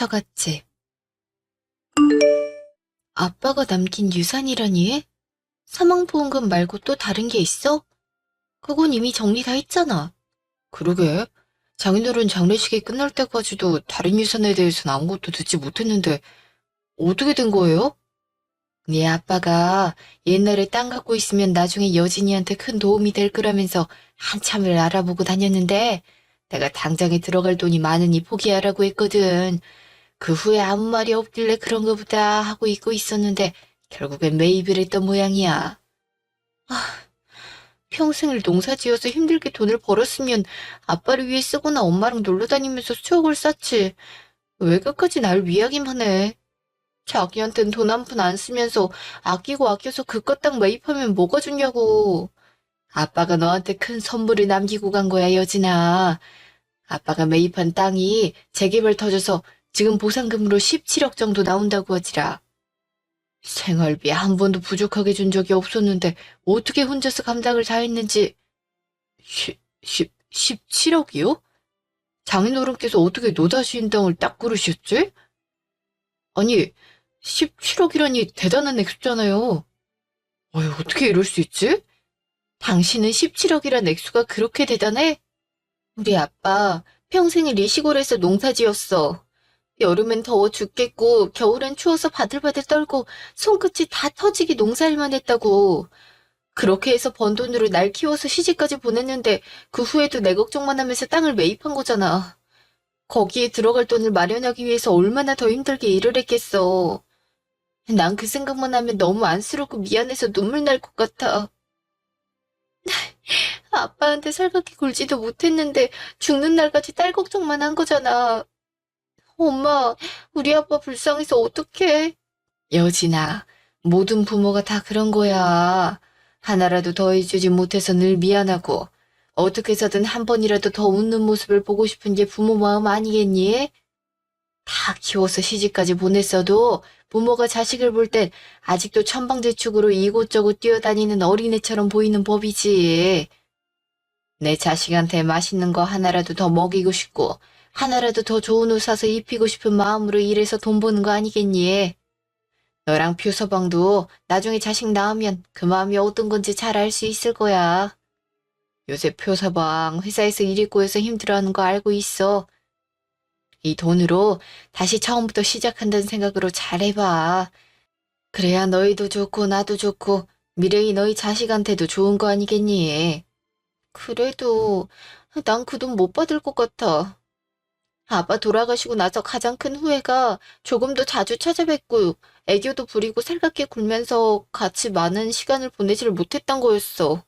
처갓집. 아빠가 남긴 유산이라니? 사망보험금 말고 또 다른 게 있어? 그건 이미 정리 다 했잖아. 그러게. 장인어른 장례식이 끝날 때까지도 다른 유산에 대해서는 아무것도 듣지 못했는데 어떻게 된 거예요? 네 아빠가 옛날에 땅 갖고 있으면 나중에 여진이한테 큰 도움이 될 거라면서 한참을 알아보고 다녔는데 내가 당장에 들어갈 돈이 많으니 포기하라고 했거든. 그 후에 아무 말이 없길래 그런가 보다 하고 있고 있었는데 결국엔 매입을 했던 모양이야. 평생을 농사지어서 힘들게 돈을 벌었으면 아빠를 위해 쓰거나 엄마랑 놀러 다니면서 추억을 쌓지. 왜 끝까지 날 위하기만 해. 자기한텐 돈 한 푼 안 쓰면서 아끼고 아껴서 그깟 땅 매입하면 뭐가 좋냐고. 아빠가 너한테 큰 선물을 남기고 간 거야, 여진아. 아빠가 매입한 땅이 재개발 터져서 지금 보상금으로 17억 정도 나온다고 하지라. 생활비 한 번도 부족하게 준 적이 없었는데 어떻게 혼자서 감당을 다 했는지. 17억이요? 장인어른께서 어떻게 노다지인 땅을 딱 고르셨지? 아니, 17억이라니 대단한 액수잖아요. 어휴, 어떻게 이럴 수 있지? 당신은 17억이란 액수가 그렇게 대단해? 우리 아빠 평생을 이 시골에서 농사 지었어. 여름엔 더워 죽겠고 겨울엔 추워서 바들바들 떨고 손끝이 다 터지게 농사일만 했다고. 그렇게 해서 번 돈으로 날 키워서 시집까지 보냈는데 그 후에도 내 걱정만 하면서 땅을 매입한 거잖아. 거기에 들어갈 돈을 마련하기 위해서 얼마나 더 힘들게 일을 했겠어. 난 그 생각만 하면 너무 안쓰럽고 미안해서 눈물 날 것 같아. 아빠한테 살갑게 굴지도 못했는데 죽는 날까지 딸 걱정만 한 거잖아. 엄마, 우리 아빠 불쌍해서 어떡해? 여진아, 모든 부모가 다 그런 거야. 하나라도 더 해주지 못해서 늘 미안하고 어떻게 해서든 한 번이라도 더 웃는 모습을 보고 싶은 게 부모 마음 아니겠니? 다 키워서 시집까지 보냈어도 부모가 자식을 볼 땐 아직도 천방지축으로 이곳저곳 뛰어다니는 어린애처럼 보이는 법이지. 내 자식한테 맛있는 거 하나라도 더 먹이고 싶고 하나라도 더 좋은 옷 사서 입히고 싶은 마음으로 일해서 돈 버는 거 아니겠니? 너랑 표서방도 나중에 자식 낳으면 그 마음이 어떤 건지 잘 알 수 있을 거야. 요새 표서방 회사에서 일이 꼬여서 힘들어하는 거 알고 있어. 이 돈으로 다시 처음부터 시작한다는 생각으로 잘해봐. 그래야 너희도 좋고 나도 좋고 미래의 너희 자식한테도 좋은 거 아니겠니? 그래도 난 그 돈 못 받을 것 같아. 아빠 돌아가시고 나서 가장 큰 후회가 조금 더 자주 찾아뵙고 애교도 부리고 살갑게 굴면서 같이 많은 시간을 보내지를 못했던 거였어.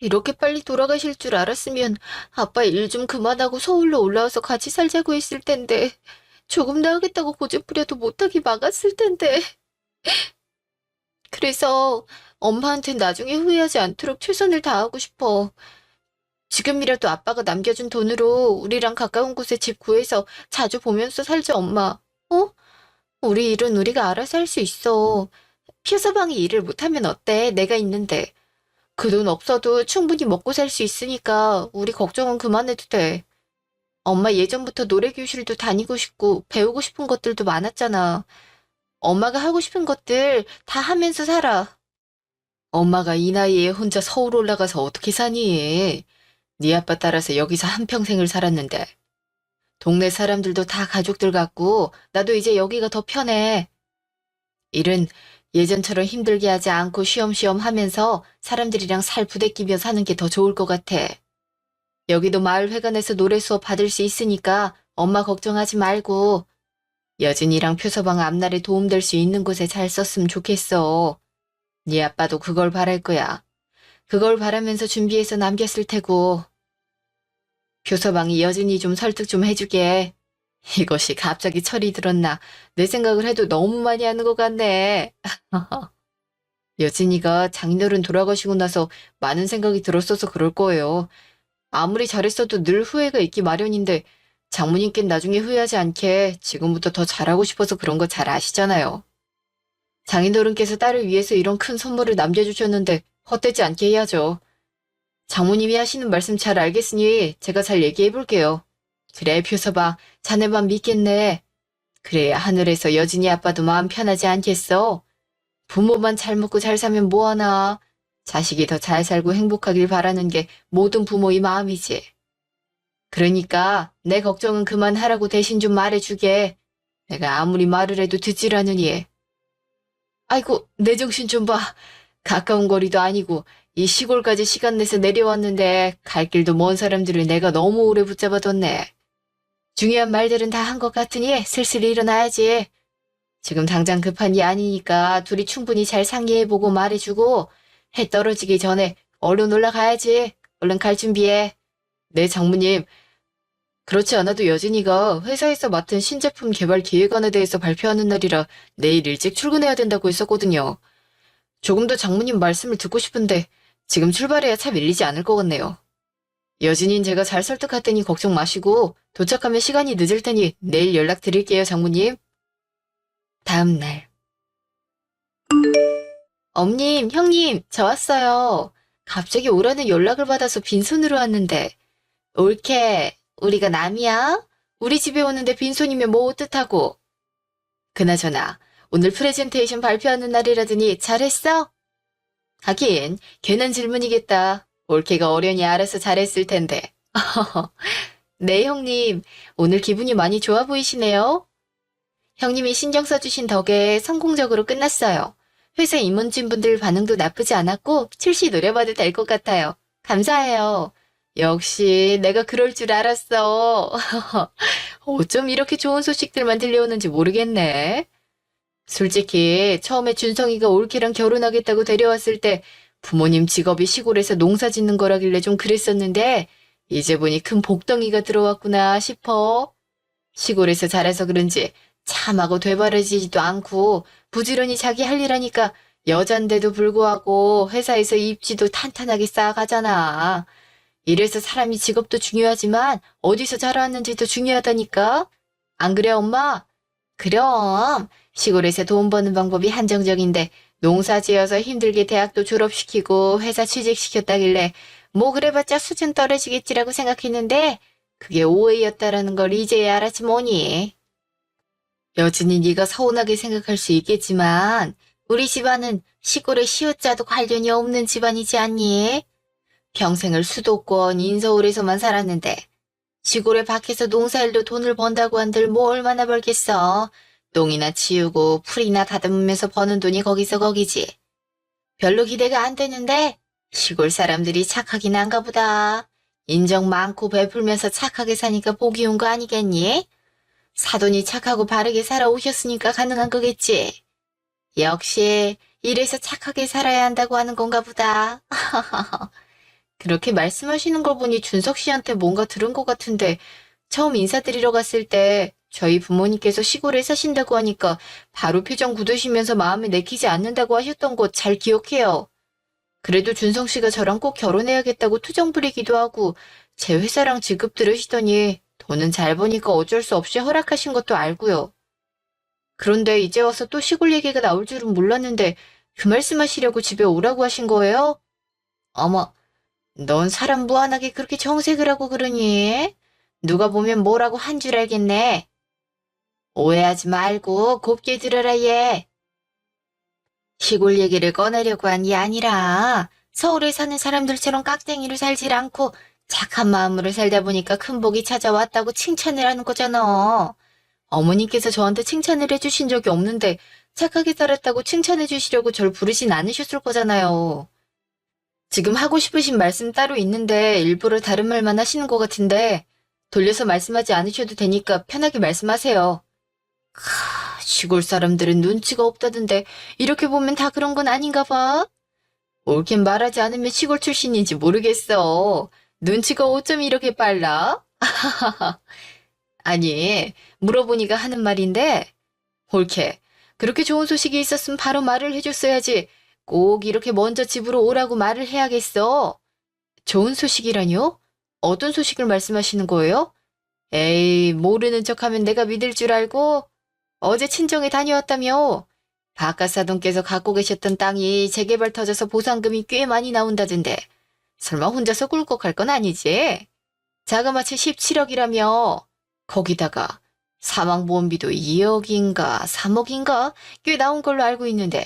이렇게 빨리 돌아가실 줄 알았으면 아빠 일 좀 그만하고 서울로 올라와서 같이 살자고 했을 텐데 조금 더 하겠다고 고집부려도 못하게 막았을 텐데. 그래서 엄마한테 나중에 후회하지 않도록 최선을 다하고 싶어. 지금이라도 아빠가 남겨준 돈으로 우리랑 가까운 곳에 집 구해서 자주 보면서 살자, 엄마. 어? 우리 일은 우리가 알아서 할 수 있어. 피서방이 일을 못하면 어때? 내가 있는데. 그 돈 없어도 충분히 먹고 살 수 있으니까 우리 걱정은 그만해도 돼. 엄마 예전부터 노래교실도 다니고 싶고 배우고 싶은 것들도 많았잖아. 엄마가 하고 싶은 것들 다 하면서 살아. 엄마가 이 나이에 혼자 서울 올라가서 어떻게 사니? 네 아빠 따라서 여기서 한평생을 살았는데. 동네 사람들도 다 가족들 같고 나도 이제 여기가 더 편해. 일은 예전처럼 힘들게 하지 않고 쉬엄쉬엄 하면서 사람들이랑 살 부대끼며 사는 게 더 좋을 것 같아. 여기도 마을회관에서 노래 수업 받을 수 있으니까 엄마 걱정하지 말고 여진이랑 표서방 앞날에 도움될 수 있는 곳에 잘 썼으면 좋겠어. 네 아빠도 그걸 바랄 거야. 그걸 바라면서 준비해서 남겼을 테고. 표서방이 여진이 좀 설득 좀 해주게. 이것이 갑자기 철이 들었나. 내 생각을 해도 너무 많이 하는 것 같네. 여진이가 장인어른 돌아가시고 나서 많은 생각이 들었어서 그럴 거예요. 아무리 잘했어도 늘 후회가 있기 마련인데 장모님께는 나중에 후회하지 않게 지금부터 더 잘하고 싶어서 그런 거 잘 아시잖아요. 장인어른께서 딸을 위해서 이런 큰 선물을 남겨주셨는데 헛되지 않게 해야죠. 장모님이 하시는 말씀 잘 알겠으니 제가 잘 얘기해 볼게요. 그래, 표서봐. 자네만 믿겠네. 그래야 하늘에서 여진이 아빠도 마음 편하지 않겠어? 부모만 잘 먹고 잘 사면 뭐하나. 자식이 더 잘 살고 행복하길 바라는 게 모든 부모의 마음이지. 그러니까 내 걱정은 그만하라고 대신 좀 말해주게. 내가 아무리 말을 해도 듣질 않으니. 아이고, 내 정신 좀 봐. 가까운 거리도 아니고 이 시골까지 시간 내서 내려왔는데 갈 길도 먼 사람들을 내가 너무 오래 붙잡아뒀네. 중요한 말들은 다 한 것 같으니 슬슬 일어나야지. 지금 당장 급한 일 아니니까 둘이 충분히 잘 상의해보고 말해주고 해 떨어지기 전에 얼른 올라가야지. 얼른 갈 준비해. 네, 장모님. 그렇지 않아도 여진이가 회사에서 맡은 신제품 개발 기획안에 대해서 발표하는 날이라 내일 일찍 출근해야 된다고 했었거든요. 조금 더 장모님 말씀을 듣고 싶은데 지금 출발해야 차 밀리지 않을 것 같네요. 여진인 제가 잘 설득할 테니 걱정 마시고 도착하면 시간이 늦을 테니 내일 연락드릴게요, 장모님. 다음 날. 엄님, 형님, 저 왔어요. 갑자기 오라는 연락을 받아서 빈손으로 왔는데. 옳게, 우리가 남이야? 우리 집에 오는데 빈손이면 뭐 어떡하고. 그나저나 오늘 프레젠테이션 발표하는 날이라더니 잘했어? 하긴 괜한 질문이겠다. 올케가 어련히 알아서 잘했을 텐데. 네, 형님. 오늘 기분이 많이 좋아 보이시네요. 형님이 신경 써주신 덕에 성공적으로 끝났어요. 회사 임원진분들 반응도 나쁘지 않았고 출시 노려봐도 될 것 같아요. 감사해요. 역시 내가 그럴 줄 알았어. 어쩜 이렇게 좋은 소식들만 들려오는지 모르겠네. 솔직히 처음에 준성이가 올케랑 결혼하겠다고 데려왔을 때 부모님 직업이 시골에서 농사 짓는 거라길래 좀 그랬었는데 이제 보니 큰 복덩이가 들어왔구나 싶어. 시골에서 자라서 그런지 참하고 되바라지지도 않고 부지런히 자기 할 일 하니까 여잔데도 불구하고 회사에서 입지도 탄탄하게 쌓아가잖아. 이래서 사람이 직업도 중요하지만 어디서 자라왔는지도 중요하다니까. 안 그래, 엄마? 그럼 시골에서 돈 버는 방법이 한정적인데 농사 지어서 힘들게 대학도 졸업시키고 회사 취직시켰다길래 뭐 그래봤자 수준 떨어지겠지라고 생각했는데 그게 오해였다라는 걸 이제야 알았지 뭐니. 여진이 네가 서운하게 생각할 수 있겠지만 우리 집안은 시골에 시옷자도 관련이 없는 집안이지 않니? 평생을 수도권 인서울에서만 살았는데 시골에 밖에서 농사일로 돈을 번다고 한들 뭐 얼마나 벌겠어. 똥이나 치우고 풀이나 다듬으면서 버는 돈이 거기서 거기지. 별로 기대가 안 되는데 시골 사람들이 착하긴 한가 보다. 인정 많고 베풀면서 착하게 사니까 복이 온 거 아니겠니? 사돈이 착하고 바르게 살아오셨으니까 가능한 거겠지. 역시 이래서 착하게 살아야 한다고 하는 건가 보다. 그렇게 말씀하시는 걸 보니 준석 씨한테 뭔가 들은 것 같은데 처음 인사드리러 갔을 때 저희 부모님께서 시골에 사신다고 하니까 바로 표정 굳으시면서 마음에 내키지 않는다고 하셨던 거 잘 기억해요. 그래도 준성 씨가 저랑 꼭 결혼해야겠다고 투정 부리기도 하고 제 회사랑 직급 들으시더니 돈은 잘 버니까 어쩔 수 없이 허락하신 것도 알고요. 그런데 이제 와서 또 시골 얘기가 나올 줄은 몰랐는데 그 말씀하시려고 집에 오라고 하신 거예요? 어머, 넌 사람 무한하게 그렇게 정색을 하고 그러니? 누가 보면 뭐라고 한 줄 알겠네. 오해하지 말고 곱게 들어라 얘. 시골 얘기를 꺼내려고 한 게 아니라 서울에 사는 사람들처럼 깍쟁이로 살질 않고 착한 마음으로 살다 보니까 큰 복이 찾아왔다고 칭찬을 하는 거잖아. 어머님께서 저한테 칭찬을 해주신 적이 없는데 착하게 살았다고 칭찬해 주시려고 절 부르진 않으셨을 거잖아요. 지금 하고 싶으신 말씀 따로 있는데 일부러 다른 말만 하시는 것 같은데 돌려서 말씀하지 않으셔도 되니까 편하게 말씀하세요. 시골 사람들은 눈치가 없다던데 이렇게 보면 다 그런 건 아닌가 봐. 옳긴 말하지 않으면 시골 출신인지 모르겠어. 눈치가 어쩜 이렇게 빨라? 아니, 물어보니까 하는 말인데 옳게 그렇게 좋은 소식이 있었으면 바로 말을 해줬어야지. 꼭 이렇게 먼저 집으로 오라고 말을 해야겠어. 좋은 소식이라뇨? 어떤 소식을 말씀하시는 거예요? 에이, 모르는 척하면 내가 믿을 줄 알고? 어제 친정에 다녀왔다며. 바깥사돈께서 갖고 계셨던 땅이 재개발 터져서 보상금이 꽤 많이 나온다던데. 설마 혼자서 꿀꺽할 건 아니지? 자그마치 17억이라며. 거기다가 사망보험비도 2억인가 3억인가 꽤 나온 걸로 알고 있는데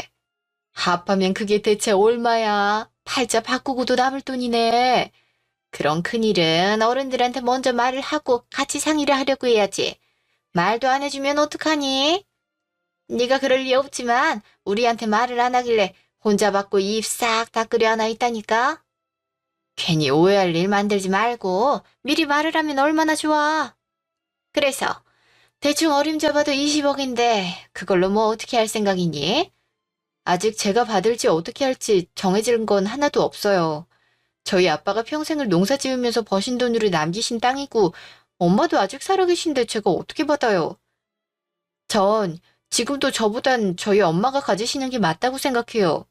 합하면 그게 대체 얼마야? 팔자 바꾸고도 남을 돈이네. 그런 큰일은 어른들한테 먼저 말을 하고 같이 상의를 하려고 해야지. 말도 안 해주면 어떡하니? 네가 그럴 리 없지만 우리한테 말을 안 하길래 혼자 받고 입 싹 닦으려 하나 있다니까. 괜히 오해할 일 만들지 말고 미리 말을 하면 얼마나 좋아. 그래서 대충 어림잡아도 20억인데 그걸로 뭐 어떻게 할 생각이니? 아직 제가 받을지 어떻게 할지 정해진 건 하나도 없어요. 저희 아빠가 평생을 농사 지으면서 버신 돈으로 남기신 땅이고 엄마도 아직 살아계신데 제가 어떻게 받아요? 전 지금도 저보단 저희 엄마가 가지시는 게 맞다고 생각해요.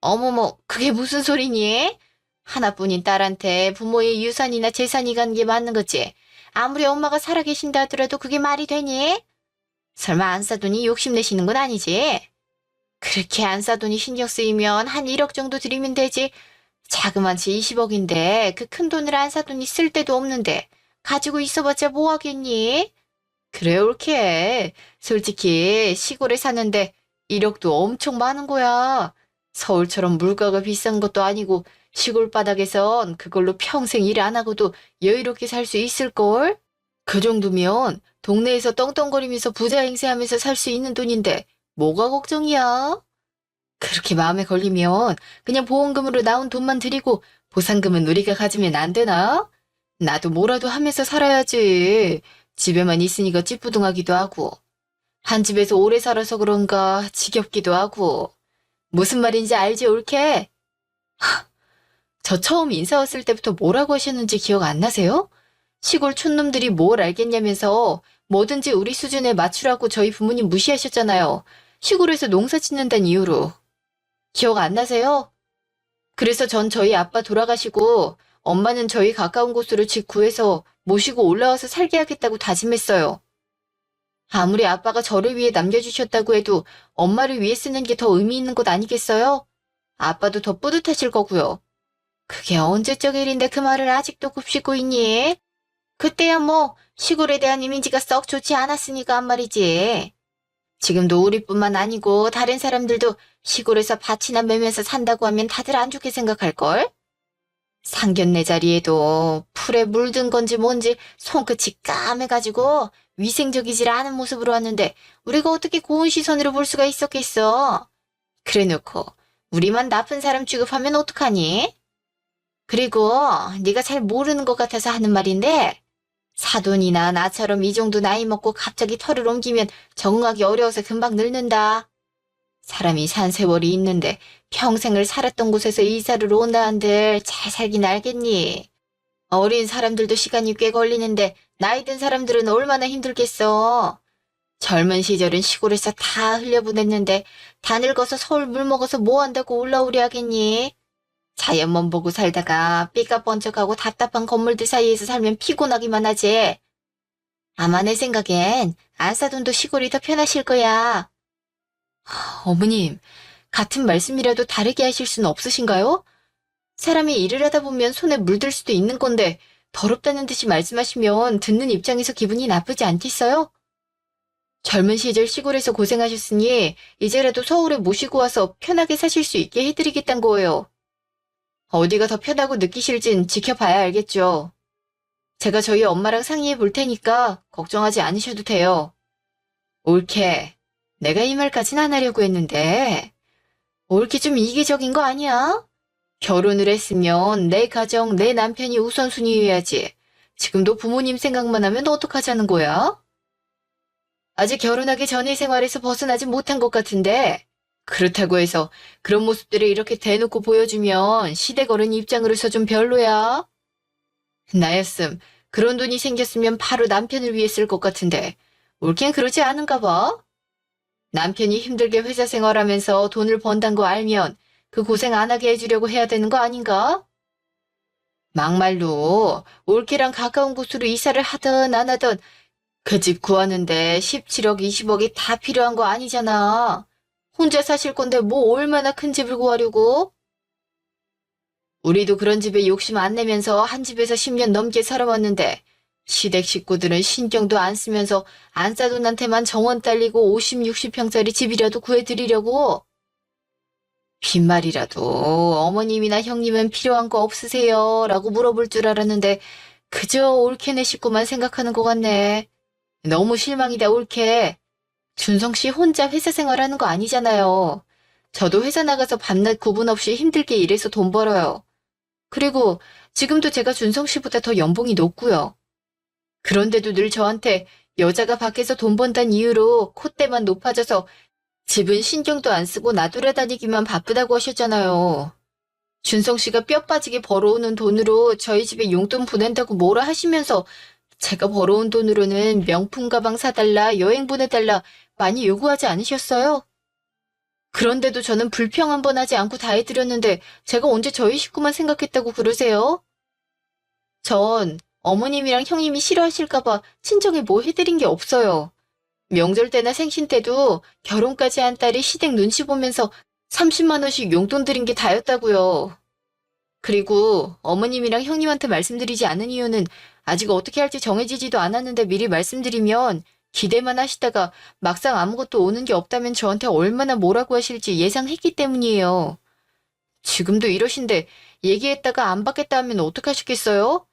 어머머, 그게 무슨 소리니? 하나뿐인 딸한테 부모의 유산이나 재산이 가는 게 맞는 거지. 아무리 엄마가 살아계신다 하더라도 그게 말이 되니? 설마 안 싸돈이 욕심내시는 건 아니지? 그렇게 안 싸돈이 신경 쓰이면 한 1억 정도 드리면 되지. 자그만치 20억인데 그 큰 돈을 안 사돈이 쓸 데도 없는데 가지고 있어봤자 뭐 하겠니? 그래 옳게. 솔직히 시골에 사는데 1억도 엄청 많은 거야. 서울처럼 물가가 비싼 것도 아니고 시골 바닥에선 그걸로 평생 일 안 하고도 여유롭게 살 수 있을걸? 그 정도면 동네에서 떵떵거리면서 부자 행세하면서 살 수 있는 돈인데 뭐가 걱정이야? 그렇게 마음에 걸리면 그냥 보험금으로 나온 돈만 드리고 보상금은 우리가 가지면 안 되나? 나도 뭐라도 하면서 살아야지. 집에만 있으니까 찌뿌둥하기도 하고. 한 집에서 오래 살아서 그런가 지겹기도 하고. 무슨 말인지 알지 옳게? 저 처음 인사 왔을 때부터 뭐라고 하셨는지 기억 안 나세요? 시골 촌놈들이 뭘 알겠냐면서 뭐든지 우리 수준에 맞추라고 저희 부모님 무시하셨잖아요. 시골에서 농사 짓는다는 이유로. 기억 안 나세요? 그래서 전 저희 아빠 돌아가시고 엄마는 저희 가까운 곳으로 집 구해서 모시고 올라와서 살게 하겠다고 다짐했어요. 아무리 아빠가 저를 위해 남겨주셨다고 해도 엄마를 위해 쓰는 게 더 의미 있는 것 아니겠어요? 아빠도 더 뿌듯하실 거고요. 그게 언제적 일인데 그 말을 아직도 굽히고 있니? 그때야 뭐 시골에 대한 이미지가 썩 좋지 않았으니까 한 말이지. 지금도 우리뿐만 아니고 다른 사람들도 시골에서 밭이나 매면서 산다고 하면 다들 안 좋게 생각할걸? 상견례 자리에도 풀에 물든 건지 뭔지 손끝이 까매가지고 위생적이질 않은 모습으로 왔는데 우리가 어떻게 고운 시선으로 볼 수가 있었겠어? 그래놓고 우리만 나쁜 사람 취급하면 어떡하니? 그리고 네가 잘 모르는 것 같아서 하는 말인데 사돈이나 나처럼 이 정도 나이 먹고 갑자기 털을 옮기면 적응하기 어려워서 금방 늙는다. 사람이 산 세월이 있는데 평생을 살았던 곳에서 이사를 온다 한들 잘 살긴 알겠니? 어린 사람들도 시간이 꽤 걸리는데 나이 든 사람들은 얼마나 힘들겠어. 젊은 시절은 시골에서 다 흘려보냈는데 다 늙어서 서울 물 먹어서 뭐 한다고 올라오려 하겠니? 자연만 보고 살다가 삐까번쩍하고 답답한 건물들 사이에서 살면 피곤하기만 하지. 아마 내 생각엔 안사돈도 시골이 더 편하실 거야. 어머님, 같은 말씀이라도 다르게 하실 수는 없으신가요? 사람이 일을 하다 보면 손에 물들 수도 있는 건데 더럽다는 듯이 말씀하시면 듣는 입장에서 기분이 나쁘지 않겠어요? 젊은 시절 시골에서 고생하셨으니 이제라도 서울에 모시고 와서 편하게 사실 수 있게 해드리겠다는 거예요. 어디가 더 편하고 느끼실진 지켜봐야 알겠죠. 제가 저희 엄마랑 상의해 볼 테니까 걱정하지 않으셔도 돼요. 옳게. 내가 이 말까진 안 하려고 했는데 옳게 좀 이기적인 거 아니야? 결혼을 했으면 내 가정, 내 남편이 우선순위여야지. 지금도 부모님 생각만 하면 어떡하자는 거야? 아직 결혼하기 전의 생활에서 벗어나지 못한 것 같은데 그렇다고 해서 그런 모습들을 이렇게 대놓고 보여주면 시대 걸은 입장으로서 좀 별로야. 나였음 그런 돈이 생겼으면 바로 남편을 위해 쓸 것 같은데 옳긴 그러지 않은가 봐. 남편이 힘들게 회사 생활하면서 돈을 번단 거 알면 그 고생 안 하게 해주려고 해야 되는 거 아닌가? 막말로 올케랑 가까운 곳으로 이사를 하든 안 하든 그 집 구하는데 17억, 20억이 다 필요한 거 아니잖아. 혼자 사실 건데 뭐 얼마나 큰 집을 구하려고? 우리도 그런 집에 욕심 안 내면서 한 집에서 10년 넘게 살아왔는데 시댁 식구들은 신경도 안 쓰면서 안싸돈한테만 정원 딸리고 50, 60평짜리 집이라도 구해드리려고. 빈말이라도 어머님이나 형님은 필요한 거 없으세요? 라고 물어볼 줄 알았는데 그저 올케네 식구만 생각하는 것 같네. 너무 실망이다, 올케. 준성 씨 혼자 회사 생활하는 거 아니잖아요. 저도 회사 나가서 밤낮 구분 없이 힘들게 일해서 돈 벌어요. 그리고 지금도 제가 준성 씨보다 더 연봉이 높고요. 그런데도 늘 저한테 여자가 밖에서 돈 번다는 이유로 콧대만 높아져서 집은 신경도 안 쓰고 놔두려 다니기만 바쁘다고 하셨잖아요. 준성 씨가 뼈 빠지게 벌어오는 돈으로 저희 집에 용돈 보낸다고 뭐라 하시면서 제가 벌어온 돈으로는 명품 가방 사달라, 여행 보내달라 많이 요구하지 않으셨어요? 그런데도 저는 불평 한 번 하지 않고 다 해드렸는데 제가 언제 저희 식구만 생각했다고 그러세요? 전 어머님이랑 형님이 싫어하실까봐 친정에 뭐 해드린 게 없어요. 명절 때나 생신 때도 결혼까지 한 딸이 시댁 눈치 보면서 30만 원씩 용돈 드린 게 다였다고요. 그리고 어머님이랑 형님한테 말씀드리지 않은 이유는 아직 어떻게 할지 정해지지도 않았는데 미리 말씀드리면 기대만 하시다가 막상 아무것도 오는 게 없다면 저한테 얼마나 뭐라고 하실지 예상했기 때문이에요. 지금도 이러신데 얘기했다가 안 받겠다 하면 어떡하시겠어요?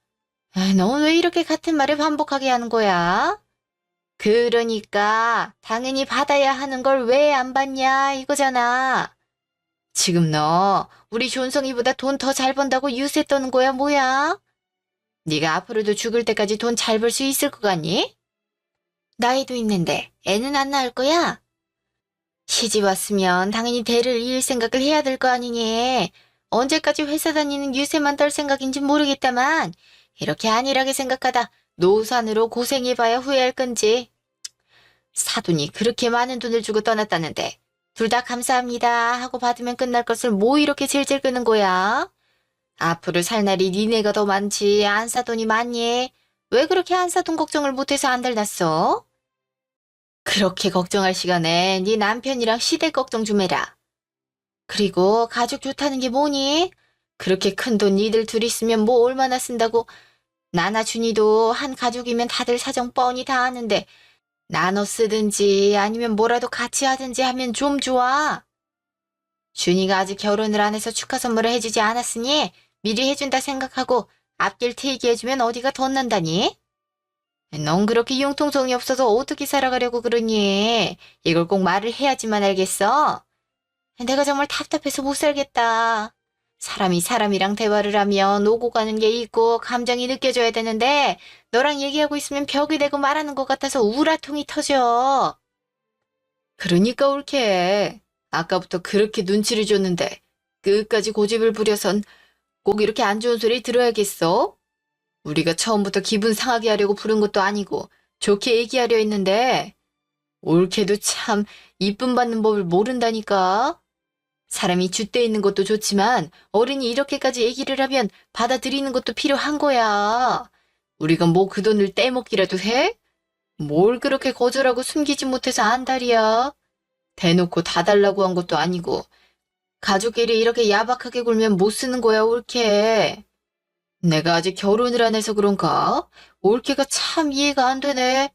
아, 넌 왜 이렇게 같은 말을 반복하게 하는 거야? 그러니까 당연히 받아야 하는 걸 왜 안 받냐 이거잖아. 지금 너 우리 존성이보다 돈 더 잘 번다고 유세 떠는 거야 뭐야? 네가 앞으로도 죽을 때까지 돈 잘 벌 수 있을 것 같니? 나이도 있는데 애는 안 낳을 거야? 시집 왔으면 당연히 대를 이을 생각을 해야 될 거 아니니. 언제까지 회사 다니는 유세만 떨 생각인지 모르겠다만 이렇게 안일하게 생각하다 노산으로 고생해봐야 후회할 건지. 사돈이 그렇게 많은 돈을 주고 떠났다는데 둘 다 감사합니다 하고 받으면 끝날 것을 뭐 이렇게 질질 끄는 거야? 앞으로 살 날이 니네가 더 많지 안 사돈이 많니? 왜 그렇게 안 사돈 걱정을 못해서 안달 났어? 그렇게 걱정할 시간에 네 남편이랑 시댁 걱정 좀 해라. 그리고 가족 좋다는 게 뭐니? 그렇게 큰 돈 니들 둘이 쓰면 뭐 얼마나 쓴다고. 나나 준이도 한 가족이면 다들 사정 뻔히 다 아는데 나눠 쓰든지 아니면 뭐라도 같이 하든지 하면 좀 좋아. 준이가 아직 결혼을 안 해서 축하 선물을 해주지 않았으니 미리 해준다 생각하고 앞길 트이게 해주면 어디가 덧난다니? 넌 그렇게 융통성이 없어서 어떻게 살아가려고 그러니? 이걸 꼭 말을 해야지만 알겠어? 내가 정말 답답해서 못 살겠다. 사람이 사람이랑 대화를 하면 오고 가는 게 있고 감정이 느껴져야 되는데 너랑 얘기하고 있으면 벽이 되고 말하는 것 같아서 우라통이 터져. 그러니까 옳게. 아까부터 그렇게 눈치를 줬는데 끝까지 고집을 부려선 꼭 이렇게 안 좋은 소리 들어야겠어? 우리가 처음부터 기분 상하게 하려고 부른 것도 아니고 좋게 얘기하려 했는데 옳게도 참 이쁨 받는 법을 모른다니까. 사람이 줏대 있는 것도 좋지만 어른이 이렇게까지 얘기를 하면 받아들이는 것도 필요한 거야. 우리가 뭐 그 돈을 떼먹기라도 해? 뭘 그렇게 거절하고 숨기지 못해서 안달이야. 대놓고 다 달라고 한 것도 아니고 가족끼리 이렇게 야박하게 굴면 못 쓰는 거야 옳게. 내가 아직 결혼을 안 해서 그런가? 옳게가 참 이해가 안 되네.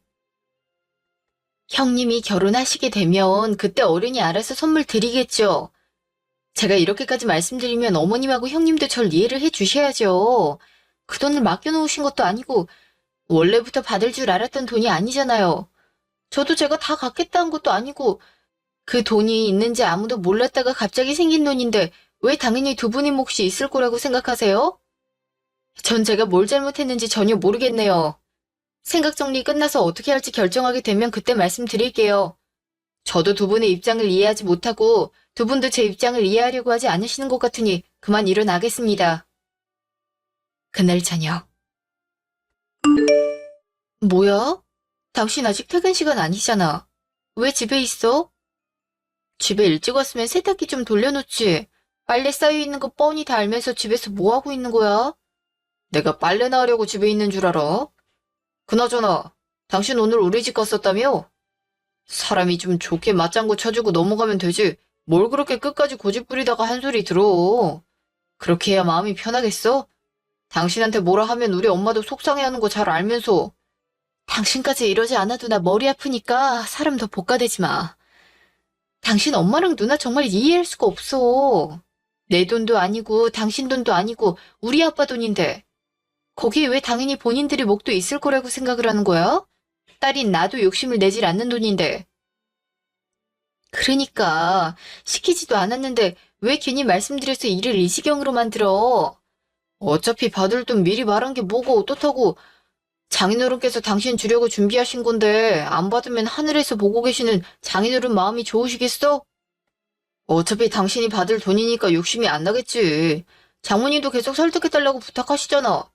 형님이 결혼하시게 되면 그때 어른이 알아서 선물 드리겠죠. 제가 이렇게까지 말씀드리면 어머님하고 형님도 절 이해를 해 주셔야죠. 그 돈을 맡겨놓으신 것도 아니고 원래부터 받을 줄 알았던 돈이 아니잖아요. 저도 제가 다 갖겠다는 것도 아니고 그 돈이 있는지 아무도 몰랐다가 갑자기 생긴 돈인데 왜 당연히 두 분의 몫이 있을 거라고 생각하세요? 전 제가 뭘 잘못했는지 전혀 모르겠네요. 생각 정리 끝나서 어떻게 할지 결정하게 되면 그때 말씀드릴게요. 저도 두 분의 입장을 이해하지 못하고 두 분도 제 입장을 이해하려고 하지 않으시는 것 같으니 그만 일어나겠습니다. 그날 저녁. 뭐야? 당신 아직 퇴근 시간 아니잖아. 왜 집에 있어? 집에 일찍 왔으면 세탁기 좀 돌려놓지. 빨래 쌓여있는 거 뻔히 다 알면서 집에서 뭐 하고 있는 거야? 내가 빨래나 하려고 집에 있는 줄 알아? 그나저나 당신 오늘 우리 집 갔었다며? 사람이 좀 좋게 맞장구 쳐주고 넘어가면 되지. 뭘 그렇게 끝까지 고집 부리다가 한 소리 들어. 그렇게 해야 마음이 편하겠어? 당신한테 뭐라 하면 우리 엄마도 속상해하는 거 잘 알면서 당신까지 이러지 않아도 나 머리 아프니까 사람 더 볶아대지 마. 당신 엄마랑 누나 정말 이해할 수가 없어. 내 돈도 아니고 당신 돈도 아니고 우리 아빠 돈인데 거기에 왜 당연히 본인들의 목도 있을 거라고 생각을 하는 거야? 딸인 나도 욕심을 내질 않는 돈인데. 그러니까 시키지도 않았는데 왜 괜히 말씀드려서 일을 이 지경으로 만들어? 어차피 받을 돈 미리 말한 게 뭐고 어떻다고. 장인어른께서 당신 주려고 준비하신 건데 안 받으면 하늘에서 보고 계시는 장인어른 마음이 좋으시겠어? 어차피 당신이 받을 돈이니까 욕심이 안 나겠지. 장모님도 계속 설득해달라고 부탁하시잖아.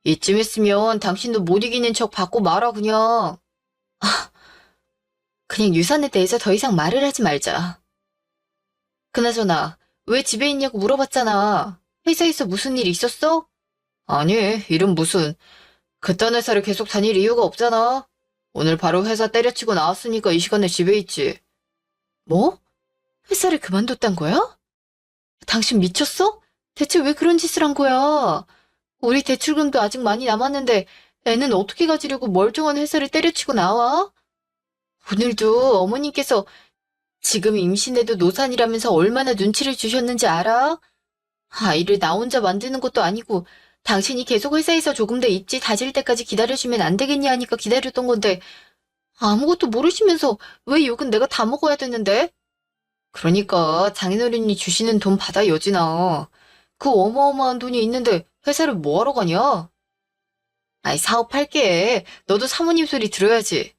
이쯤 했으면 당신도 못 이기는 척 받고 말아 그냥. 그냥 유산에 대해서 더 이상 말을 하지 말자. 그나저나 왜 집에 있냐고 물어봤잖아. 회사에서 무슨 일 있었어? 아니, 일은 무슨. 그딴 회사를 계속 다닐 이유가 없잖아. 오늘 바로 회사 때려치고 나왔으니까 이 시간에 집에 있지. 뭐? 회사를 그만뒀단 거야? 당신 미쳤어? 대체 왜 그런 짓을 한 거야? 우리 대출금도 아직 많이 남았는데 애는 어떻게 가지려고 멀쩡한 회사를 때려치고 나와? 오늘도 어머님께서 지금 임신해도 노산이라면서 얼마나 눈치를 주셨는지 알아? 아이를 나 혼자 만드는 것도 아니고 당신이 계속 회사에서 조금 더 입지 다질 때까지 기다려주면 안 되겠냐 하니까 기다렸던 건데 아무것도 모르시면서 왜 욕은 내가 다 먹어야 되는데? 그러니까 장인어른이 주시는 돈 받아 여지나. 그 어마어마한 돈이 있는데 회사를 뭐하러 가냐? 아이 사업할게. 너도 사모님 소리 들어야지.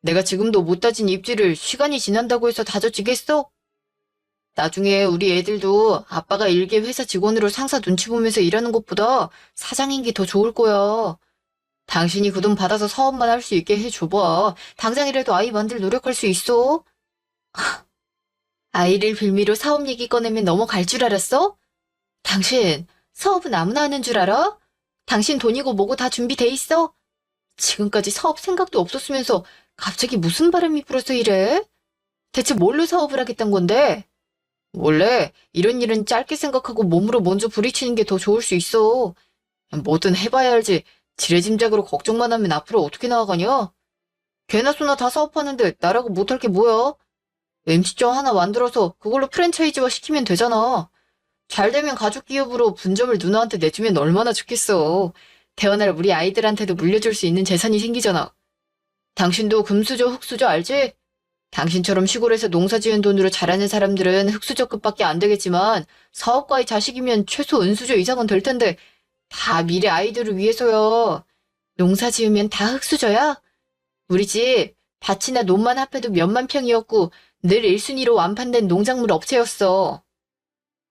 내가 지금도 못 다진 입지를 시간이 지난다고 해서 다져지겠어? 나중에 우리 애들도 아빠가 일개 회사 직원으로 상사 눈치 보면서 일하는 것보다 사장인 게 더 좋을 거야. 당신이 그 돈 받아서 사업만 할 수 있게 해줘봐. 당장이라도 아이 만들 노력할 수 있어. 아이를 빌미로 사업 얘기 꺼내면 넘어갈 줄 알았어? 당신 사업은 아무나 하는 줄 알아? 당신 돈이고 뭐고 다 준비돼 있어? 지금까지 사업 생각도 없었으면서 갑자기 무슨 바람이 불어서 이래? 대체 뭘로 사업을 하겠다는 건데? 원래 이런 일은 짧게 생각하고 몸으로 먼저 부딪히는 게 더 좋을 수 있어. 뭐든 해봐야 알지. 지레짐작으로 걱정만 하면 앞으로 어떻게 나아가냐? 개나 소나 다 사업하는데 나라고 못할 게 뭐야? MC점 하나 만들어서 그걸로 프랜차이즈화 시키면 되잖아. 잘 되면 가족 기업으로 분점을 누나한테 내주면 얼마나 좋겠어. 태어날 우리 아이들한테도 물려줄 수 있는 재산이 생기잖아. 당신도 금수저, 흙수저 알지? 당신처럼 시골에서 농사 지은 돈으로 자라는 사람들은 흙수저급밖에 안 되겠지만 사업가의 자식이면 최소 은수저 이상은 될 텐데 다 미래 아이들을 위해서요. 농사 지으면 다 흙수저야? 우리 집 밭이나 논만 합해도 몇만 평이었고 늘 1순위로 완판된 농작물 업체였어.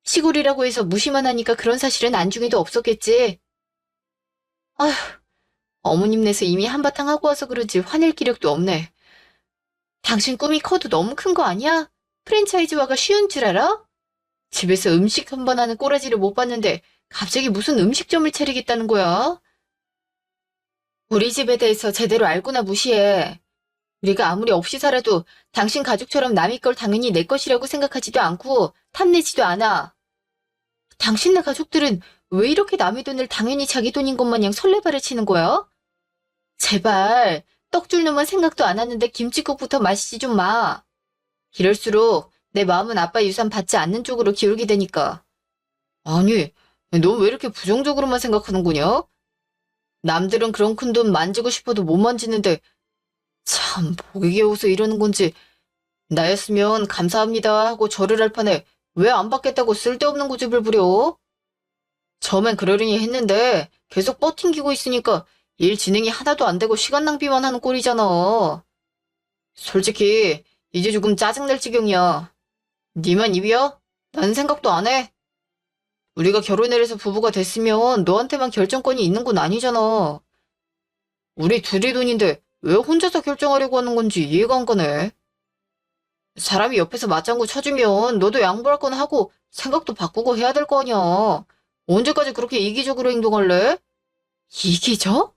시골이라고 해서 무시만 하니까 그런 사실은 안중에도 없었겠지. 아휴, 어머님네서 이미 한바탕 하고 와서 그런지 화낼 기력도 없네. 당신 꿈이 커도 너무 큰 거 아니야? 프랜차이즈화가 쉬운 줄 알아? 집에서 음식 한 번 하는 꼬라지를 못 봤는데 갑자기 무슨 음식점을 차리겠다는 거야? 우리 집에 대해서 제대로 알고나 무시해. 우리가 아무리 없이 살아도 당신 가족처럼 남의 걸 당연히 내 것이라고 생각하지도 않고 탐내지도 않아. 당신네 가족들은 왜 이렇게 남의 돈을 당연히 자기 돈인 것 마냥 설레발을 치는 거야? 제발 떡줄 놈은 생각도 안 하는데 김치국부터 마시지 좀 마. 이럴수록 내 마음은 아빠 유산 받지 않는 쪽으로 기울게 되니까. 아니, 너 왜 이렇게 부정적으로만 생각하는 거냐? 남들은 그런 큰 돈 만지고 싶어도 못 만지는데 참 보기 겨워서 이러는 건지 나였으면 감사합니다 하고 절을 할 판에 왜 안 받겠다고 쓸데없는 고집을 부려? 처음엔 그러려니 했는데 계속 버팅기고 있으니까 일 진행이 하나도 안 되고 시간 낭비만 하는 꼴이잖아. 솔직히 이제 조금 짜증날 지경이야. 니만 입이야? 난 생각도 안 해. 우리가 결혼을 해서 부부가 됐으면 너한테만 결정권이 있는 건 아니잖아. 우리 둘이 돈인데 왜 혼자서 결정하려고 하는 건지 이해가 안 가네. 사람이 옆에서 맞장구 쳐주면 너도 양보할 건 하고 생각도 바꾸고 해야 될 거 아니야. 언제까지 그렇게 이기적으로 행동할래? 이기적?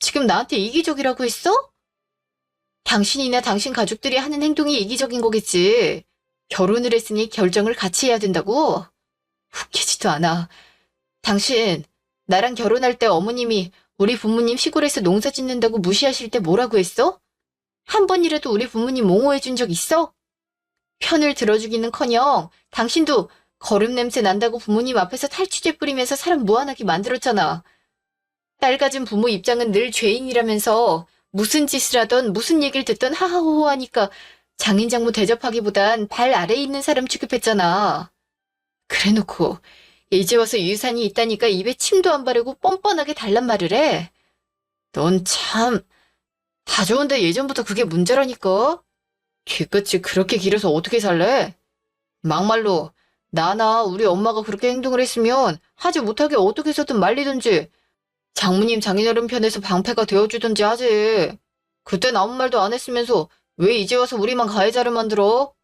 지금 나한테 이기적이라고 했어? 당신이나 당신 가족들이 하는 행동이 이기적인 거겠지. 결혼을 했으니 결정을 같이 해야 된다고? 웃기지도 않아. 당신, 나랑 결혼할 때 어머님이 우리 부모님 시골에서 농사 짓는다고 무시하실 때 뭐라고 했어? 한 번이라도 우리 부모님 옹호해 준 적 있어? 편을 들어주기는커녕 당신도 거름 냄새 난다고 부모님 앞에서 탈취제 뿌리면서 사람 무안하게 만들었잖아. 딸 가진 부모 입장은 늘 죄인이라면서 무슨 짓을 하던 무슨 얘기를 듣던 하하호호하니까 장인장모 대접하기보단 발 아래에 있는 사람 취급했잖아. 그래놓고 이제 와서 유산이 있다니까 입에 침도 안 바르고 뻔뻔하게 달란 말을 해. 넌 참, 다 좋은데 예전부터 그게 문제라니까. 뒤끝이 그렇게 길어서 어떻게 살래? 막말로 나나 우리 엄마가 그렇게 행동을 했으면 하지 못하게 어떻게 해서든 말리든지 장모님 장인어른 편에서 방패가 되어주든지 하지. 그땐 아무 말도 안 했으면서 왜 이제 와서 우리만 가해자를 만들어?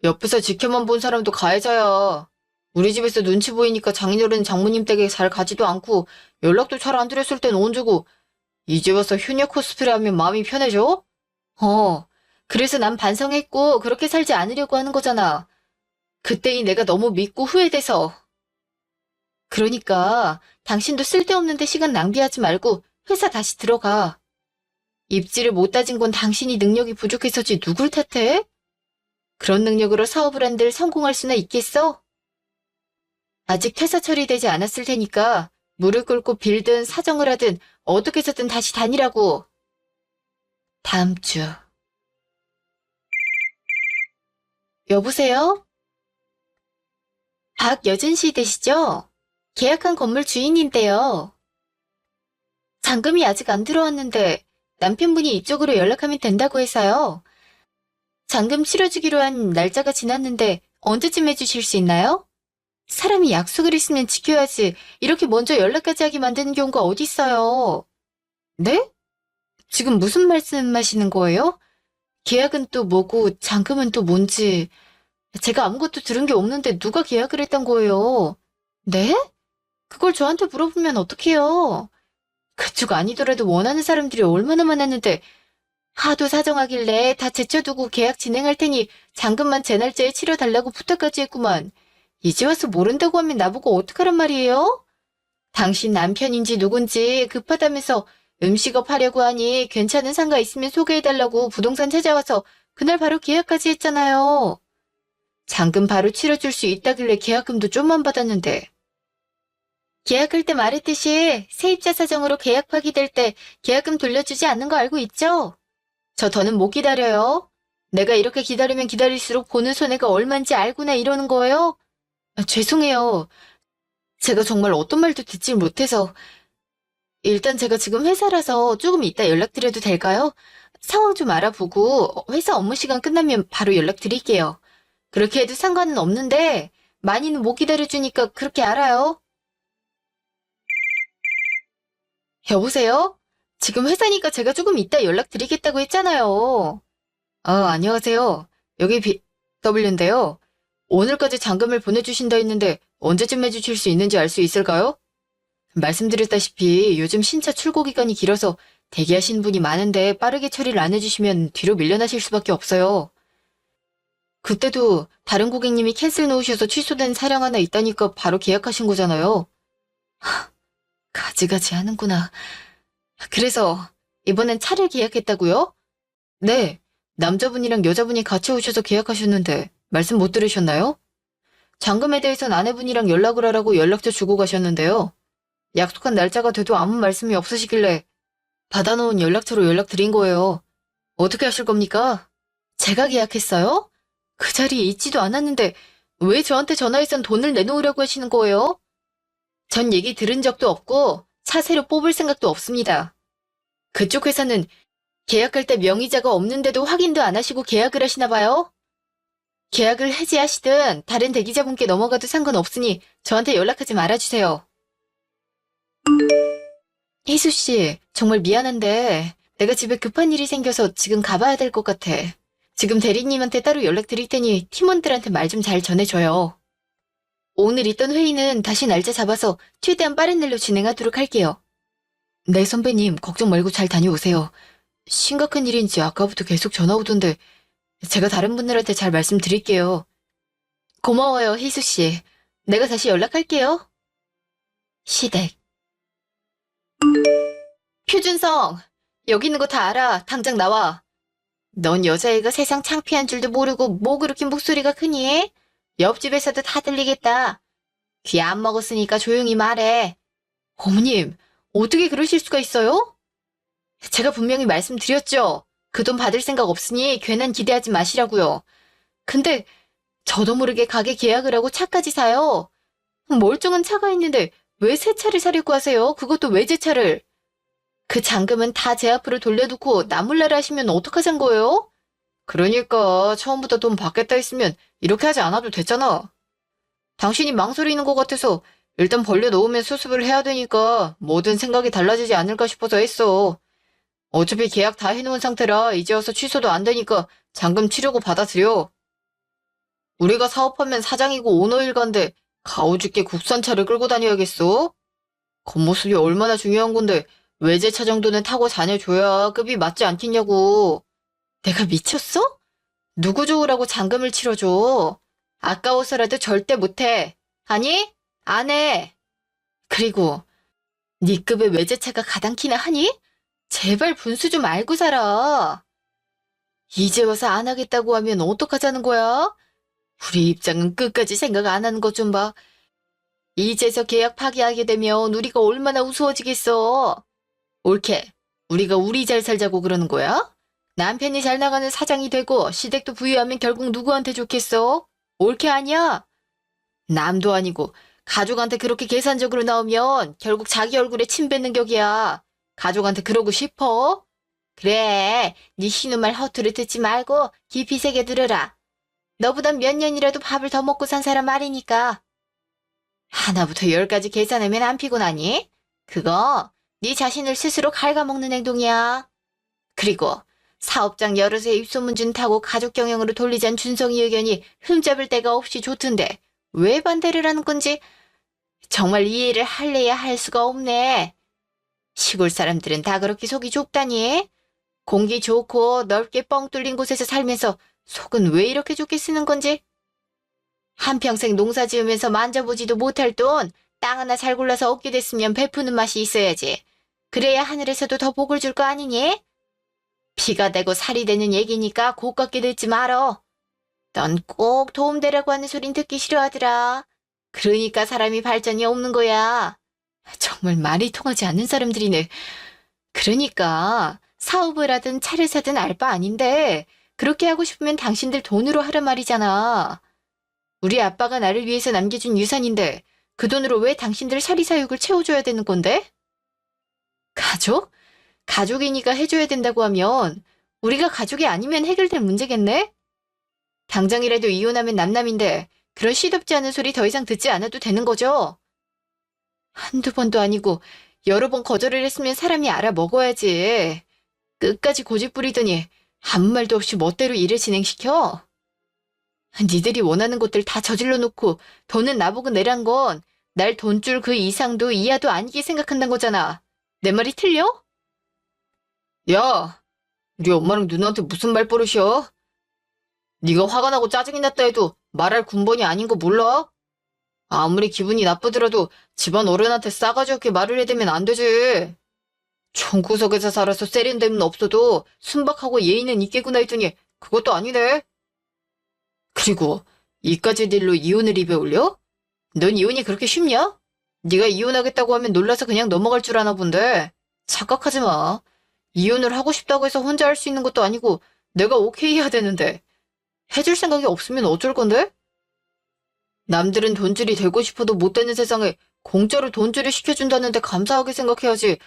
옆에서 지켜만 본 사람도 가해자야. 우리 집에서 눈치 보이니까 장인어른 장모님 댁에 잘 가지도 않고 연락도 잘 안 드렸을 땐 언제고 이제 와서 효녀 코스프레 하면 마음이 편해져? 그래서 난 반성했고 그렇게 살지 않으려고 하는 거잖아. 그때의 내가 너무 믿고 후회돼서. 그러니까 당신도 쓸데없는 데 시간 낭비하지 말고 회사 다시 들어가. 입지를 못 다진 건 당신이 능력이 부족해서지 누굴 탓해? 그런 능력으로 사업을 한들 성공할 수나 있겠어? 아직 퇴사 처리되지 않았을 테니까 무릎 꿇고 빌든 사정을 하든 어떻게 해서든 다시 다니라고. 다음 주. 여보세요? 박여진 씨 되시죠? 계약한 건물 주인인데요. 잔금이 아직 안 들어왔는데 남편분이 이쪽으로 연락하면 된다고 해서요. 잔금 치러주기로 한 날짜가 지났는데 언제쯤 해주실 수 있나요? 사람이 약속을 했으면 지켜야지 이렇게 먼저 연락까지 하게 만드는 경우가 어디 있어요. 네? 지금 무슨 말씀하시는 거예요? 계약은 또 뭐고 잔금은 또 뭔지. 제가 아무것도 들은 게 없는데 누가 계약을 했단 거예요? 네? 그걸 저한테 물어보면 어떡해요? 그쪽 아니더라도 원하는 사람들이 얼마나 많았는데 하도 사정하길래 다 제쳐두고 계약 진행할 테니 잔금만 제 날짜에 치러달라고 부탁까지 했구만. 이제 와서 모른다고 하면 나보고 어떡하란 말이에요? 당신 남편인지 누군지 급하다면서 음식업 하려고 하니 괜찮은 상가 있으면 소개해달라고 부동산 찾아와서 그날 바로 계약까지 했잖아요. 잔금 바로 치러줄 수 있다길래 계약금도 좀만 받았는데. 계약할 때 말했듯이 세입자 사정으로 계약 파기될 때 계약금 돌려주지 않는 거 알고 있죠? 저 더는 못 기다려요. 내가 이렇게 기다리면 기다릴수록 보는 손해가 얼만지 알고나 이러는 거예요? 죄송해요. 제가 정말 어떤 말도 듣지 못해서. 일단 제가 지금 회사라서 조금 이따 연락드려도 될까요? 상황 좀 알아보고 회사 업무 시간 끝나면 바로 연락드릴게요. 그렇게 해도 상관은 없는데 많이는 못 기다려주니까 그렇게 알아요. 여보세요? 지금 회사니까 제가 조금 이따 연락드리겠다고 했잖아요. 안녕하세요. 여기 BW인데요. 오늘까지 잔금을 보내주신다 했는데 언제쯤 해주실 수 있는지 알 수 있을까요? 말씀드렸다시피 요즘 신차 출고 기간이 길어서 대기하시는 분이 많은데 빠르게 처리를 안 해주시면 뒤로 밀려나실 수밖에 없어요. 그때도 다른 고객님이 캔슬 놓으셔서 취소된 차량 하나 있다니까 바로 계약하신 거잖아요. 가지가지 하는구나. 그래서 이번엔 차를 계약했다고요? 네, 남자분이랑 여자분이 같이 오셔서 계약하셨는데 말씀 못 들으셨나요? 잔금에 대해선 아내분이랑 연락을 하라고 연락처 주고 가셨는데요. 약속한 날짜가 돼도 아무 말씀이 없으시길래 받아놓은 연락처로 연락드린 거예요. 어떻게 하실 겁니까? 제가 계약했어요? 그 자리에 있지도 않았는데 왜 저한테 전화해선 돈을 내놓으려고 하시는 거예요? 전 얘기 들은 적도 없고 차 새로 뽑을 생각도 없습니다. 그쪽 회사는 계약할 때 명의자가 없는데도 확인도 안 하시고 계약을 하시나 봐요? 계약을 해지하시든 다른 대기자분께 넘어가도 상관없으니 저한테 연락하지 말아주세요. 혜수 씨, 정말 미안한데 내가 집에 급한 일이 생겨서 지금 가봐야 될 것 같아. 지금 대리님한테 따로 연락드릴 테니 팀원들한테 말 좀 잘 전해줘요. 오늘 있던 회의는 다시 날짜 잡아서 최대한 빠른 일로 진행하도록 할게요. 네, 선배님, 걱정 말고 잘 다녀오세요. 심각한 일인지 아까부터 계속 전화 오던데 제가 다른 분들한테 잘 말씀드릴게요. 고마워요, 혜수 씨. 내가 다시 연락할게요. 시댁. 표준성, 여기 있는 거 다 알아. 당장 나와. 넌 여자애가 세상 창피한 줄도 모르고 뭐 그렇게 목소리가 크니? 옆집에서도 다 들리겠다. 귀 안 먹었으니까 조용히 말해. 어머님, 어떻게 그러실 수가 있어요? 제가 분명히 말씀드렸죠. 그 돈 받을 생각 없으니 괜한 기대하지 마시라고요. 근데 저도 모르게 가게 계약을 하고 차까지 사요. 멀쩡한 차가 있는데 왜 새 차를 사려고 하세요? 그것도 외제차를. 그 잔금은 다 제 앞으로 돌려놓고 나몰라라 하시면 어떡하자는 거예요? 그러니까 처음부터 돈 받겠다 했으면 이렇게 하지 않아도 됐잖아. 당신이 망설이는 것 같아서 일단 벌려놓으면 수습을 해야 되니까 뭐든 생각이 달라지지 않을까 싶어서 했어. 어차피 계약 다 해놓은 상태라 이제 와서 취소도 안 되니까 잔금 치려고 받아들여. 우리가 사업하면 사장이고 오너 일가인데 가오죽게 국산차를 끌고 다녀야겠어? 겉모습이 얼마나 중요한 건데 외제차 정도는 타고 다녀줘야 급이 맞지 않겠냐고. 내가 미쳤어? 누구 좋으라고 잔금을 치러줘. 아까워서라도 절대 못해. 아니? 안 해. 그리고 네 급의 외제차가 가당키나 하니? 제발 분수 좀 알고 살아. 이제 와서 안 하겠다고 하면 어떡하자는 거야? 우리 입장은 끝까지 생각 안 하는 것 좀 봐. 이제서 계약 파기하게 되면 우리가 얼마나 우스워지겠어. 옳게, 우리가 우리 잘 살자고 그러는 거야? 남편이 잘 나가는 사장이 되고 시댁도 부유하면 결국 누구한테 좋겠어? 옳게 아니야? 남도 아니고 가족한테 그렇게 계산적으로 나오면 결국 자기 얼굴에 침 뱉는 격이야. 가족한테 그러고 싶어? 그래, 네 신우말 허투루 듣지 말고 깊이 새겨 들으라. 너보단 몇 년이라도 밥을 더 먹고 산 사람 말이니까. 하나부터 열까지 계산하면 안 피곤하니? 그거 네 자신을 스스로 갉아먹는 행동이야. 그리고 사업장 여럿의 입소문준 타고 가족 경영으로 돌리자는 준성이 의견이 흠잡을 데가 없이 좋던데 왜 반대를 하는 건지 정말 이해를 할래야 할 수가 없네. 시골 사람들은 다 그렇게 속이 좁다니. 공기 좋고 넓게 뻥 뚫린 곳에서 살면서 속은 왜 이렇게 좁게 쓰는 건지. 한평생 농사 지으면서 만져보지도 못할 돈 땅 하나 잘 골라서 얻게 됐으면 베푸는 맛이 있어야지. 그래야 하늘에서도 더 복을 줄 거 아니니? 피가 되고 살이 되는 얘기니까 고깝게 듣지 말어. 넌 꼭 도움되라고 하는 소린 듣기 싫어하더라. 그러니까 사람이 발전이 없는 거야. 정말 말이 통하지 않는 사람들이네. 그러니까 사업을 하든 차를 사든 알 바 아닌데 그렇게 하고 싶으면 당신들 돈으로 하란 말이잖아. 우리 아빠가 나를 위해서 남겨준 유산인데 그 돈으로 왜 당신들 사리사욕을 채워줘야 되는 건데? 가족? 가족이니까 해줘야 된다고 하면 우리가 가족이 아니면 해결될 문제겠네? 당장이라도 이혼하면 남남인데 그런 시덥지 않은 소리 더 이상 듣지 않아도 되는 거죠? 한두 번도 아니고 여러 번 거절을 했으면 사람이 알아먹어야지. 끝까지 고집 부리더니 아무 말도 없이 멋대로 일을 진행시켜? 니들이 원하는 것들 다 저질러 놓고 돈은 나보고 내란 건 날 돈줄 그 이상도 이하도 아니게 생각한다는 거잖아. 내 말이 틀려? 야, 우리 엄마랑 누나한테 무슨 말버릇이야? 네가 화가 나고 짜증이 났다 해도 말할 군번이 아닌 거 몰라? 아무리 기분이 나쁘더라도 집안 어른한테 싸가지 없게 말을 해대면 안 되지. 총구석에서 살아서 세련됨은 없어도 순박하고 예의는 있겠구나 했더니 그것도 아니네. 그리고 이까짓 일로 이혼을 입에 올려? 넌 이혼이 그렇게 쉽냐? 네가 이혼하겠다고 하면 놀라서 그냥 넘어갈 줄 아나 본데. 착각하지 마. 이혼을 하고 싶다고 해서 혼자 할 수 있는 것도 아니고 내가 오케이 해야 되는데. 해줄 생각이 없으면 어쩔 건데? 남들은 돈줄이 되고 싶어도 못 되는 세상에 공짜로 돈줄이 시켜준다는데 감사하게 생각해야지.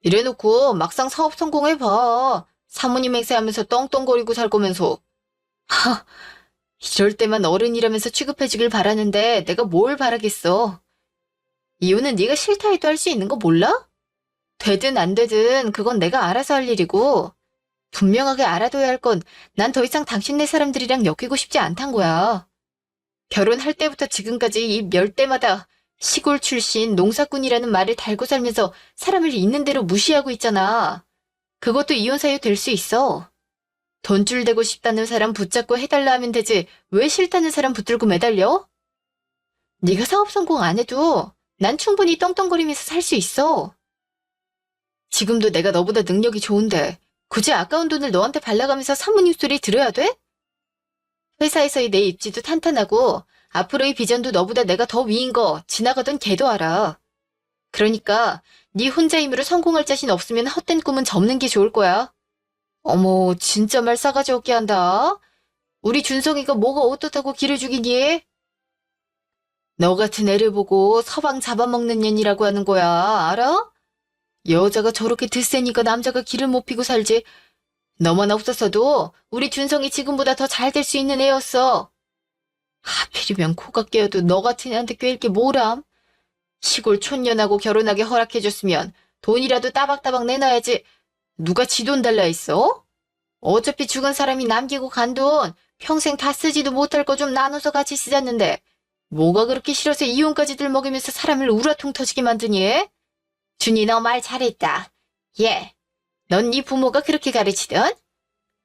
이래놓고 막상 사업 성공해봐. 사모님 행세하면서 떵떵거리고 살 거면서. 하, 이럴 때만 어른이라면서 취급해주길 바라는데 내가 뭘 바라겠어. 이혼은 네가 싫다 해도 할 수 있는 거 몰라? 되든 안 되든 그건 내가 알아서 할 일이고 분명하게 알아둬야 할 건 난 더 이상 당신네 사람들이랑 엮이고 싶지 않단 거야. 결혼할 때부터 지금까지 입 열 때마다 시골 출신 농사꾼이라는 말을 달고 살면서 사람을 있는 대로 무시하고 있잖아. 그것도 이혼 사유 될 수 있어. 돈줄 대고 싶다는 사람 붙잡고 해달라 하면 되지 왜 싫다는 사람 붙들고 매달려? 네가 사업 성공 안 해도 난 충분히 떵떵거리면서 살 수 있어. 지금도 내가 너보다 능력이 좋은데 굳이 아까운 돈을 너한테 발라가면서 사모님 소리 들어야 돼? 회사에서의 내 입지도 탄탄하고 앞으로의 비전도 너보다 내가 더 위인 거 지나가던 걔도 알아. 그러니까 네 혼자 힘으로 성공할 자신 없으면 헛된 꿈은 접는 게 좋을 거야. 어머, 진짜 말 싸가지 없게 한다. 우리 준성이가 뭐가 어떻다고 기를 죽이니? 너 같은 애를 보고 서방 잡아먹는 년이라고 하는 거야, 알아? 여자가 저렇게 드세니까 남자가 기를 못 피고 살지. 너만 없었어도 우리 준성이 지금보다 더 잘 될 수 있는 애였어. 하필이면 코가 깨어도 너 같은 애한테 꿰일 게 뭐람? 시골 촌년하고 결혼하게 허락해줬으면 돈이라도 따박따박 내놔야지. 누가 지 돈 달라 했어? 어차피 죽은 사람이 남기고 간 돈 평생 다 쓰지도 못할 거 좀 나눠서 같이 쓰자는데 뭐가 그렇게 싫어서 이혼까지들 먹이면서 사람을 우라통 터지게 만드니? 준이 너 말 잘했다. 예, 넌 네 부모가 그렇게 가르치던?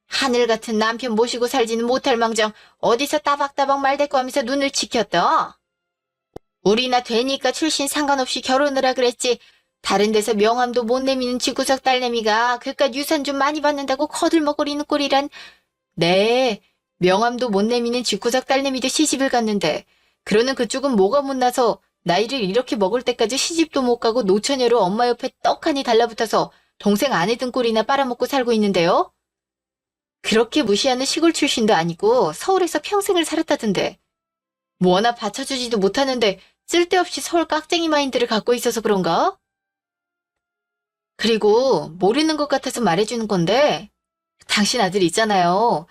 하늘 같은 남편 모시고 살지는 못할 망정 어디서 따박따박 말대꾸 하면서 눈을 치켰다. 우리나 되니까 출신 상관없이 결혼을 하 그랬지. 다른 데서 명함도 못 내미는 집구석 딸내미가 그깟 유산 좀 많이 받는다고 거들먹거리는 꼴이란. 네, 명함도 못 내미는 집구석 딸내미도 시집을 갔는데 그러는 그쪽은 뭐가 못나서 나이를 이렇게 먹을 때까지 시집도 못 가고 노처녀로 엄마 옆에 떡하니 달라붙어서 동생 아내 등골이나 빨아먹고 살고 있는데요. 그렇게 무시하는 시골 출신도 아니고 서울에서 평생을 살았다던데. 뭐 하나 받쳐주지도 못하는데 쓸데없이 서울 깍쟁이 마인드를 갖고 있어서 그런가? 그리고 모르는 것 같아서 말해주는 건데 당신 아들 있잖아요.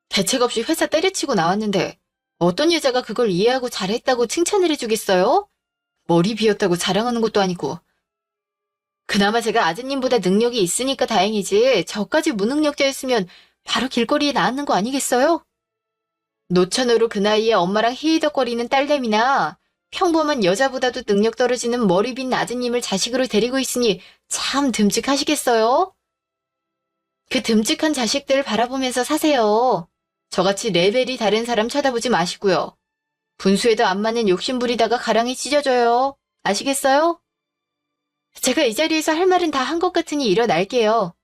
대책 없이 회사 때려치고 나왔는데 어떤 여자가 그걸 이해하고 잘했다고 칭찬을 해주겠어요? 머리 비었다고 자랑하는 것도 아니고. 그나마 제가 아드님보다 능력이 있으니까 다행이지 저까지 무능력자였으면 바로 길거리에 나앉는 거 아니겠어요? 노처녀로 그 나이에 엄마랑 히히덕거리는 딸내미나 평범한 여자보다도 능력 떨어지는 머리 빈 아드님을 자식으로 데리고 있으니 참 듬직하시겠어요? 그 듬직한 자식들 바라보면서 사세요. 저같이 레벨이 다른 사람 쳐다보지 마시고요. 분수에도 안 맞는 욕심 부리다가 가랑이 찢어져요. 아시겠어요? 제가 이 자리에서 할 말은 다 한 것 같으니 일어날게요.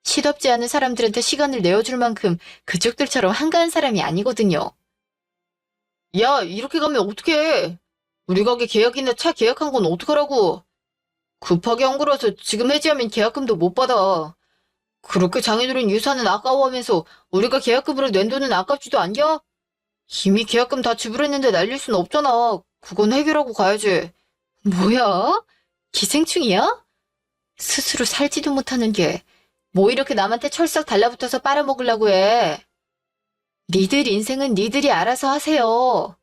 시덥지 않은 사람들한테 시간을 내어줄 만큼 그쪽들처럼 한가한 사람이 아니거든요. 야, 이렇게 가면 어떡해. 우리 가게 계약이나 차 계약한 건 어떡하라고. 급하게 한 거라서 지금 해지하면 계약금도 못 받아. 그렇게 장인어른 유산은 아까워하면서 우리가 계약금으로 낸 돈은 아깝지도 않냐? 이미 계약금 다 지불했는데 날릴 순 없잖아. 그건 해결하고 가야지. 뭐야? 기생충이야? 스스로 살지도 못하는 게 뭐 이렇게 남한테 철썩 달라붙어서 빨아먹으려고 해. 니들 인생은 니들이 알아서 하세요.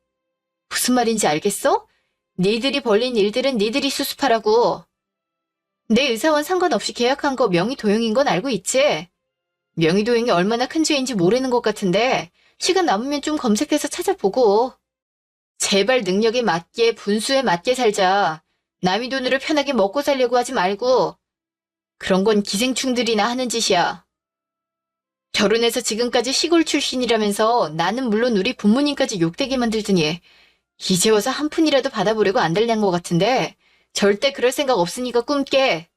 무슨 말인지 알겠어? 니들이 벌린 일들은 니들이 수습하라고. 내 의사원 상관없이 계약한 거 명의도용인 건 알고 있지? 명의도용이 얼마나 큰 죄인지 모르는 것 같은데 시간 남으면 좀 검색해서 찾아보고. 제발 능력에 맞게 분수에 맞게 살자. 남의 돈으로 편하게 먹고 살려고 하지 말고. 그런 건 기생충들이나 하는 짓이야. 결혼해서 지금까지 시골 출신이라면서 나는 물론 우리 부모님까지 욕되게 만들더니 이제 와서 한 푼이라도 받아보려고 안 달란 것 같은데 절대 그럴 생각 없으니까 꿈깨.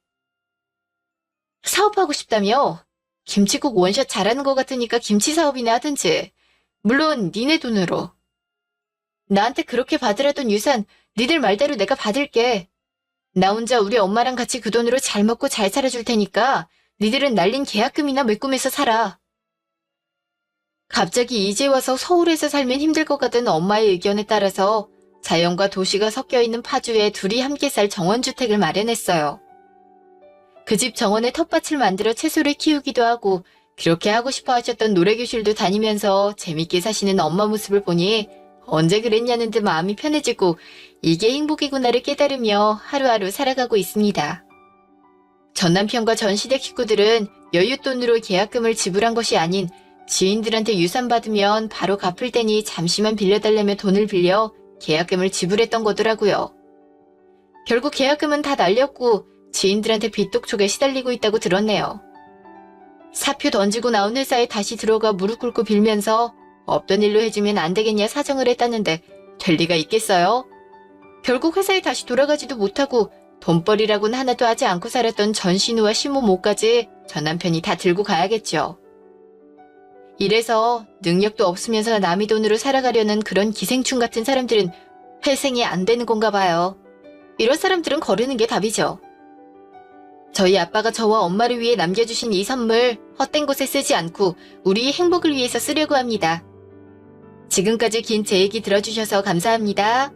사업하고 싶다며? 김치국 원샷 잘하는 것 같으니까 김치 사업이나 하든지. 물론 니네 돈으로. 나한테 그렇게 받으라던 유산 니들 말대로 내가 받을게. 나 혼자 우리 엄마랑 같이 그 돈으로 잘 먹고 잘 살아줄 테니까 니들은 날린 계약금이나 메꾸면서 살아. 갑자기 이제 와서 서울에서 살면 힘들 것 같은 엄마의 의견에 따라서 자연과 도시가 섞여있는 파주에 둘이 함께 살 정원주택을 마련했어요. 그 집 정원에 텃밭을 만들어 채소를 키우기도 하고 그렇게 하고 싶어 하셨던 노래교실도 다니면서 재밌게 사시는 엄마 모습을 보니 언제 그랬냐는 듯 마음이 편해지고 이게 행복이구나를 깨달으며 하루하루 살아가고 있습니다. 전 남편과 전 시댁 식구들은 여윳돈으로 계약금을 지불한 것이 아닌 지인들한테 유산 받으면 바로 갚을 테니 잠시만 빌려달라며 돈을 빌려 계약금을 지불했던 거더라고요. 결국 계약금은 다 날렸고 지인들한테 빚독촉에 시달리고 있다고 들었네요. 사표 던지고 나온 회사에 다시 들어가 무릎 꿇고 빌면서 없던 일로 해주면 안 되겠냐 사정을 했다는데 될 리가 있겠어요? 결국 회사에 다시 돌아가지도 못하고 돈벌이라고는 하나도 하지 않고 살았던 전신우와 시모모까지 전 남편이 다 들고 가야겠죠. 이래서 능력도 없으면서 남의 돈으로 살아가려는 그런 기생충 같은 사람들은 회생이 안 되는 건가 봐요. 이런 사람들은 거르는 게 답이죠. 저희 아빠가 저와 엄마를 위해 남겨주신 이 선물 헛된 곳에 쓰지 않고 우리의 행복을 위해서 쓰려고 합니다. 지금까지 긴 제 얘기 들어주셔서 감사합니다.